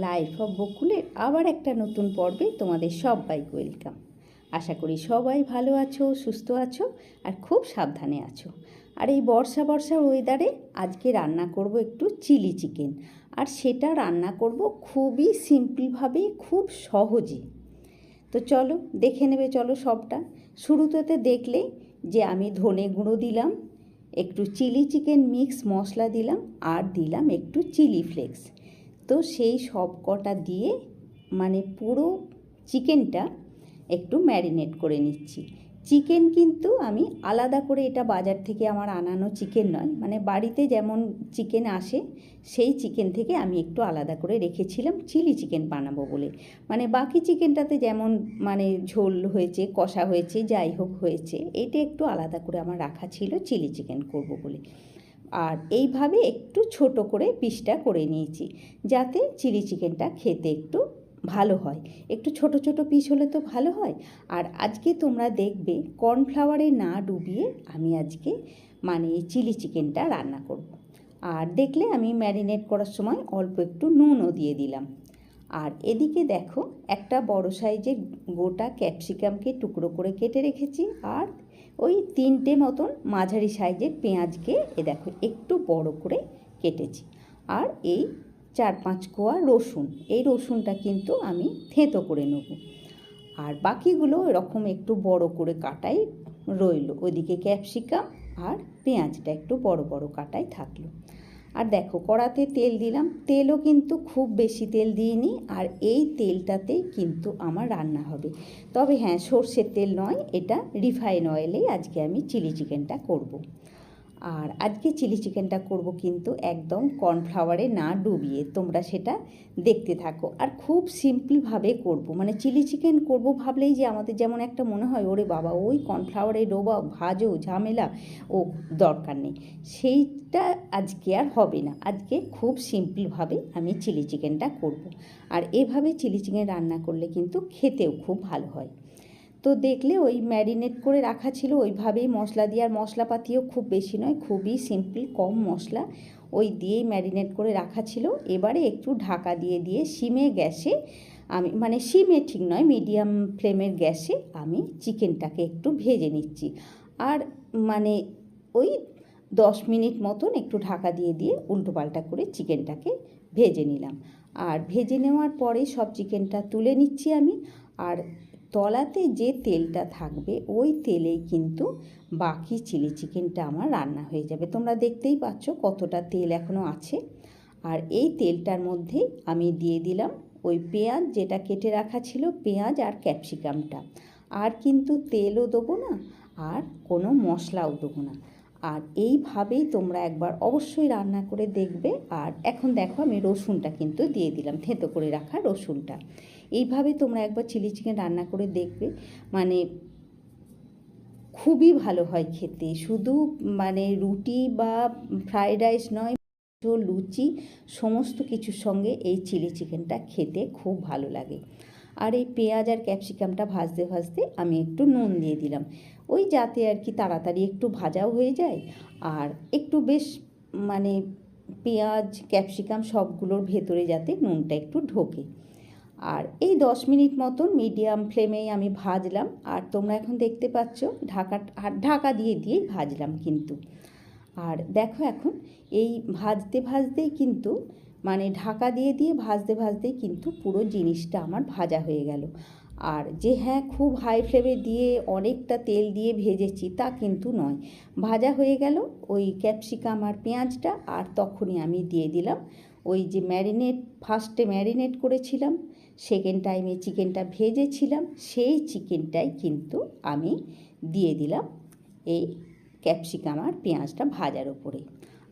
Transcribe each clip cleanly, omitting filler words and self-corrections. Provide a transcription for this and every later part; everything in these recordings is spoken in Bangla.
লাইফ অফ বকুলের আবার একটা নতুন পর্বে তোমাদের সবাইকে ওয়েলকাম। আশা করি সবাই ভালো আছো, সুস্থ আছো আর খুব সাবধানে আছো। আর এই বর্ষা ওয়েদারে আজকে রান্না করব একটু চিলি চিকেন, আর সেটা রান্না করব খুবই সিম্পলভাবে, খুব সহজে। তো চলো দেখে নেবে, চলো সবটা। শুরুতে দেখলে যে আমি ধনে গুঁড়ো দিলাম, একটু চিলি চিকেন মিক্স মশলা দিলাম, আর দিলাম একটু চিলি ফ্লেক্স। তো সেই সব কটা দিয়ে মানে পুরো চিকেনটা একটু ম্যারিনেট করে নিচ্ছি। চিকেন কিন্তু আমি আলাদা করে, এটা বাজার থেকে আমার আনানো চিকেন নয়, মানে বাড়িতে যেমন চিকেন আসে সেই চিকেন থেকে আমি একটু আলাদা করে রেখেছিলাম চিলি চিকেন বানাবো বলে। মানে বাকি চিকেনটাতে যেমন মানে ঝোল হয়েছে, কষা হয়েছে, যাই হোক হয়েছে, এটা একটু আলাদা করে আমার রাখা ছিল চিলি চিকেন করব বলে। আর এইভাবে একটু ছোট করে পিসটা করে নিয়েছি, যাতে চিলি চিকেনটা খেতে একটু ভালো হয়। একটু ছোট ছোট পিস হলে তো ভালো হয়। আর আজকে তোমরা দেখবে কর্নফ্লাওয়ারে না ডুবিয়ে আমি আজকে মানে চিলি চিকেনটা রান্না করব। আর দেখলে আমি ম্যারিনেট করার সময় অল্প একটু নুনও দিয়ে দিলাম। আর এদিকে দেখো একটা বড় সাইজের গোটা ক্যাপসিকামকে টুকরো করে কেটে রেখেছি, আর ওই 3টে মতন মাঝারি সাইজের পেঁয়াজকে দেখো একটু বড় করে কেটেছি। আর এই 4-5 কোয়া রসুন, এই রসুনটা কিন্তু আমি থেঁতো করে নেব। আর বাকিগুলো এরকম একটু বড় করে কাটাই রইল। ওইদিকে ক্যাপসিকাম আর পেঁয়াজটা একটু বড় বড় কাটাই থাকলো। আর দেখো কড়াতে তেল দিলাম, তেলও কিন্তু খুব বেশি তেল দিইনি, আর এই তেলটাতেই কিন্তু আমার রান্না হবে। তবে হ্যাঁ, সর্ষের তেল নয়, এটা রিফাইন অয়েলেই আজকে আমি চিলি চিকেনটা করব। আর আজকে চিলি চিকেনটা করব কিন্তু একদম কর্নফ্লাওয়ারে না ডুবিয়ে, তোমরা সেটা দেখতে থাকো। আর খুব সিম্পলভাবে করব, মানে চিলি চিকেন করব ভাবলেই যে আমাদের যেমন একটা মনে হয় ওরে বাবা ওই কর্নফ্লাওয়ারে ডোবাও, ভাজো, ঝামেলা, ও দরকার নেই, সেইটা আজকে আর হবে না। আজকে খুব সিম্পলভাবে আমি চিলি চিকেনটা করব। আর এভাবে চিলি চিকেন রান্না করলে কিন্তু খেতেও খুব ভালো হয়। তো দেখলে ওই ম্যারিনেট করে রাখা ছিল ওইভাবেই মশলা দিয়ে, আর মশলাপাতিও খুব বেশি নয়, খুবই সিম্পল, কম মশলা, ওই দিয়েই ম্যারিনেট করে রাখা ছিল। এবারে একটু ঢাকা দিয়ে দিয়ে সিমে গ্যাসে আমি, মানে সিমে ঠিক নয়, মিডিয়াম ফ্লেমের গ্যাসে আমি চিকেনটাকে একটু ভেজে নিচ্ছি। আর মানে ওই 10 মিনিট মতন একটু ঢাকা দিয়ে দিয়ে উল্টোপাল্টা করে চিকেনটাকে ভেজে নিলাম। আর ভেজে নেওয়ার পরে সব চিকেনটা তুলে নিচ্ছি আমি। আর তলাতে যে তেলটা থাকবে ওই তেলেই কিন্তু বাকি চিলি চিকেনটা আমার রান্না হয়ে যাবে। তোমরা দেখতেই পাচ্ছ কতটা তেল এখনও আছে। আর এই তেলটার মধ্যে আমি দিয়ে দিলাম ওই পেঁয়াজ যেটা কেটে রাখা ছিল, পেঁয়াজ আর ক্যাপসিকামটা। আর কিন্তু তেলও দেবো না, আর কোনো মশলাও দেবো না। আর এইভাবেই তোমরা একবার অবশ্যই রান্না করে দেখবে। আর এখন দেখো আমি রসুনটা কিন্তু দিয়ে দিলাম, থেঁতো করে রাখা রসুনটা। এইভাবে তোমরা একবার চিলি চিকেন রান্না করে দেখবে, মানে খুবই ভালো হয় খেতে। শুধু মানে রুটি বা ফ্রায়েড রাইস নয়, লুচি, সমস্ত কিছুর সঙ্গে এই চিলি চিকেনটা খেতে খুব ভালো লাগে। আর এই পেঁয়াজ আর ক্যাপসিকামটা ভাজতে ভাজতে আমি একটু নুন দিয়ে দিলাম, ওই যাতে আর কি তাড়াতাড়ি একটু ভাজাও হয়ে যায়, আর একটু বেশ মানে পেঁয়াজ ক্যাপসিকাম সবগুলোর ভেতরে যাতে নুনটা একটু ঢোকে। আর এই 10 মিনিট মতন মিডিয়াম ফ্লেমেই আমি ভাজলাম। আর তোমরা এখন দেখতে পাচ্ছ ঢাকা দিয়ে দিয়েই ভাজলাম কিন্তু। আর দেখো এখন এই ভাজতে ভাজতেই কিন্তু, মানে ঢাকা দিয়ে দিয়ে ভাজতে ভাজতেই কিন্তু পুরো জিনিসটা আমার ভাজা হয়ে গেল। আর যে হ্যাঁ খুব হাই ফ্লেমে দিয়ে অনেকটা তেল দিয়ে ভেজেছি তা কিন্তু নয়, ভাজা হয়ে গেল ওই ক্যাপসিকাম আর পেঁয়াজটা। আর তখনই আমি দিয়ে দিলাম ওই যে ফার্স্টে ম্যারিনেট করেছিলাম, সেকেন্ড টাইমে চিকেনটা ভেজেছিলাম, সেই চিকেনটাই কিন্তু আমি দিয়ে দিলাম এই ক্যাপসিকাম আর পেঁয়াজটা ভাজার ওপরে।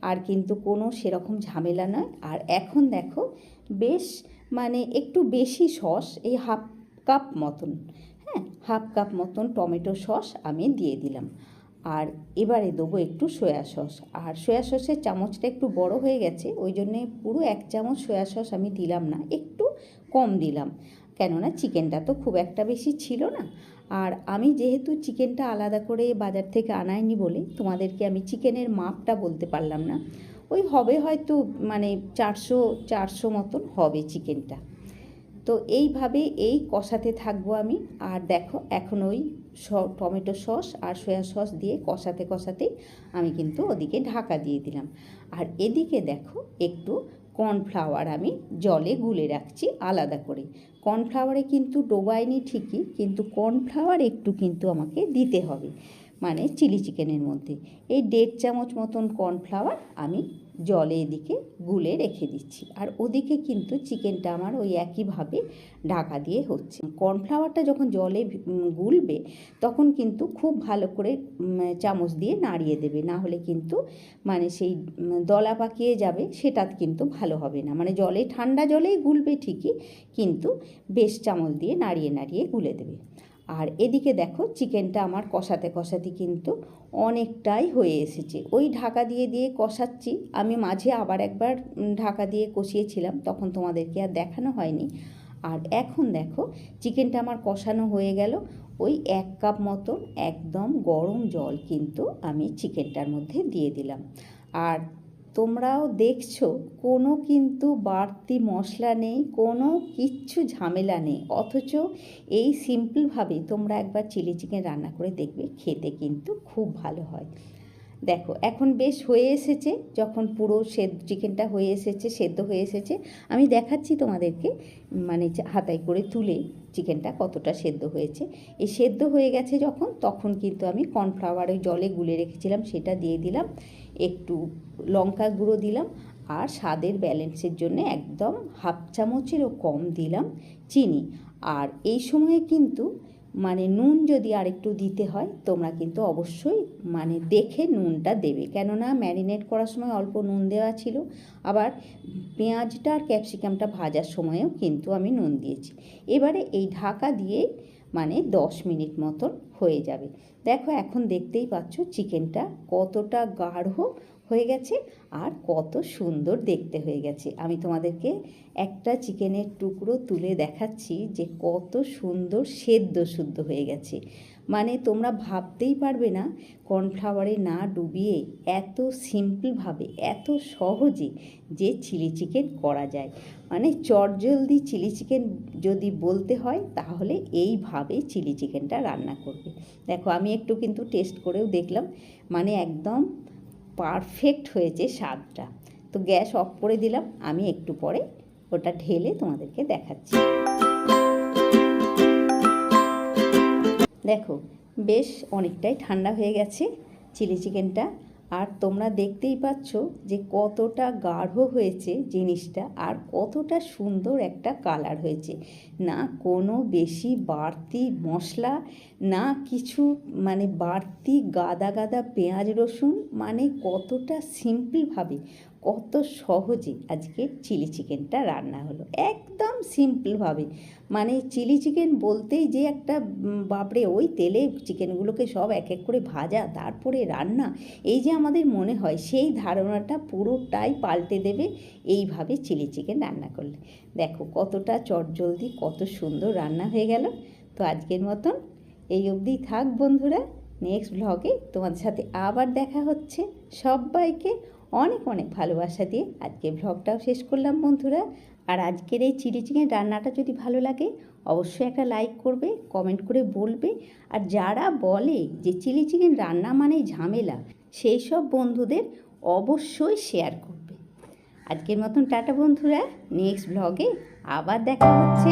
আর কিন্তু কোনো সেরকম ঝামেলা নয়। আর এখন দেখো বেশ মানে একটু বেশি সস, এই হাফ কাপ মতন, হ্যাঁ হাফ কাপ মতন টমেটো সস আমি দিয়ে দিলাম। আর এবারে দেবো একটু সয়া সস। আর সয়া সসের চামচটা একটু বড় হয়ে গেছে, ওই জন্যে পুরো 1 চামচ সয়া সস আমি দিলাম না, একটু কম দিলাম, কেননা চিকেনটা তো খুব একটা বেশি ছিল না। আর আমি যেহেতু চিকেনটা আলাদা করে বাজার থেকে আনাইনি বলে তোমাদেরকে আমি চিকেনের মাপটা বলতে পারলাম না, ওই হবে হয়তো মানে 400 মতন হবে চিকেনটা। তো এইভাবে এই কষাতে থাকবো আমি। আর দেখো এখন ওই টমেটো সস আর সয়া সস দিয়ে কষাতে কষাতেই আমি কিন্তু ওদিকে ঢাকা দিয়ে দিলাম। আর এদিকে দেখো একটু কর্নফ্লাওয়ার আমি জলে গুলে রাখছি আলাদা করে। কর্নফ্লাওয়ারে কিন্তু ডোবাইনি ঠিকই, কিন্তু কর্নফ্লাওয়ার একটু কিন্তু আমাকে দিতে হবে, মানে চিলি চিকেনের মধ্যে এই 1.5 চামচ মতন কর্নফ্লাওয়ার আমি জলে এদিকে গুলে রেখে দিচ্ছি। আর ওদিকে কিন্তু চিকেনটা আমার ওই একইভাবে ঢাকা দিয়ে হচ্ছে। কর্নফ্লাওয়ারটা যখন জলে গুলবে তখন কিন্তু খুব ভালো করে চামচ দিয়ে নাড়িয়ে দেবে, না হলে কিন্তু মানে সেই দলা পাকিয়ে যাবে, সেটা কিন্তু ভালো হবে না। মানে জলে ঠান্ডা জলেই গুলবে ঠিকই, কিন্তু বেশ চামচ দিয়ে নাড়িয়ে নাড়িয়ে গুলে দেবে। আর এদিকে দেখো চিকেনটা আমার কষাতে কষাতে কিন্তু অনেকটাই হয়ে এসেছে। ওই ঢাকা দিয়ে দিয়ে কষাচ্ছি আমি, মাঝে আবার একবার ঢাকা দিয়ে কষিয়েছিলাম, তখন তোমাদেরকে আর দেখানো হয়নি। আর এখন দেখো চিকেনটা আমার কষানো হয়ে গেল। ওই 1 কাপ মতন একদম গরম জল কিন্তু আমি চিকেনটার মধ্যে দিয়ে দিলাম। আর তোমরাও দেখছো কোনো কিন্তু বাড়তি মশলা নেই, কোনো কিচ্ছু ঝামেলা নেই, অথচ এই সিম্পলভাবে তোমরা একবার চিলি চিকেন রান্না করে দেখবে, খেতে কিন্তু খুব ভালো হয়। দেখো এখন বেশ হয়ে এসেছে, যখন পুরো চিকেনটা হয়ে এসেছে, সেদ্ধ হয়ে এসেছে, আমি দেখাচ্ছি তোমাদেরকে, মানে হাতায় করে তুলে চিকেনটা কতটা সেদ্ধ হয়েছে। এই সেদ্ধ হয়ে গেছে যখন, তখন কিন্তু আমি কর্নফ্লাওয়ার ওই জলে গুলে রেখেছিলাম সেটা দিয়ে দিলাম, একটু লঙ্কা গুঁড়ো দিলাম, আর স্বাদের ব্যালেন্সের জন্য একদম 1/2 চামচেরও কম দিলাম চিনি। আর এই সময়ে কিন্তু মানে নুন যদি আরেকটু দিতে হয় তোমরা কিন্তু অবশ্যই মানে দেখে নুনটা দেবে, কেননা ম্যারিনেট করার সময় অল্প নুন দেওয়া ছিল, আবার পেঁয়াজটা আর ক্যাপসিকামটা ভাজার সময়ও কিন্তু আমি নুন দিয়েছি। এবারে এই ঢাকা দিয়ে মানে 10 মিনিট মতন হয়ে যাবে। দেখো এখন দেখতেই পাচ্ছ চিকেনটা কতটা গাঢ় হয়ে গেছে আর কত সুন্দর দেখতে হয়ে গেছে। আমি তোমাদেরকে একটা চিকেনের টুকরো তুলে দেখাচ্ছি যে কত সুন্দর সেদ্ধ হয়ে গেছে। মানে তোমরা ভাবতেই পারবে না কর্নফ্লাওয়ারে না ডুবিয়ে এত সিম্পলভাবে এত সহজে যে চিলি চিকেন করা যায়। মানে চটজলদি চিলি চিকেন যদি বলতে হয় তাহলে এইভাবে চিলি চিকেনটা রান্না করবে। দেখো আমি একটু কিন্তু টেস্ট করেও দেখলাম, মানে একদম পারফেক্ট হয়েছে স্বাদটা। তো গ্যাস অফ করে দিলাম, আমি একটু পরে ওটা ঢেলে তোমাদেরকে দেখাচ্ছি। দেখো বেশ অনেকটাই ঠান্ডা হয়ে গেছে চিলি চিকেনটা, আর তোমরা দেখতেই পাচ্ছ যে কতটা গাঢ় হয়েছে জিনিসটা, আর কতটা সুন্দর একটা কালার হয়েছে। না কোনো বেশি বাড়তি মশলা, না কিছু মানে বাড়তি গাদা গাদা পেঁয়াজ রসুন, মানে কতটা সিম্পলভাবে কত সহজে আজকে চিলি চিকেনটা রান্না হলো, একদম সিম্পলভাবে। মানে চিলি চিকেন বলতেই যে একটা বাপরে ওই তেলে চিকেনগুলোকে সব এক এক করে ভাজা তারপরে রান্না, এই যে আমাদের মনে হয়, সেই ধারণাটা পুরোটাই পাল্টে দেবে এইভাবে চিলি চিকেন রান্না করলে। দেখো কতটা চটজলদি কত সুন্দর রান্না হয়ে গেল। তো আজকের মতন এই অবধিই থাক বন্ধুরা, নেক্সট ব্লগে তোমাদের সাথে আবার দেখা হচ্ছে। সবাইকে অনেক অনেক ভালোবাসা দিয়ে আজকে ব্লগটাও শেষ করলাম বন্ধুরা। আর আজকের এই চিলি চিকেন রান্নাটা যদি ভালো লাগে অবশ্যই একটা লাইক করবে, কমেন্ট করে বলবে। আর যারা বলে যে চিলি চিকেন রান্না মানেই ঝামেলা, সেই সব বন্ধুদের অবশ্যই শেয়ার করবে। আজকের মতন টাটা বন্ধুরা, নেক্সট ব্লগে আবার দেখা হচ্ছে।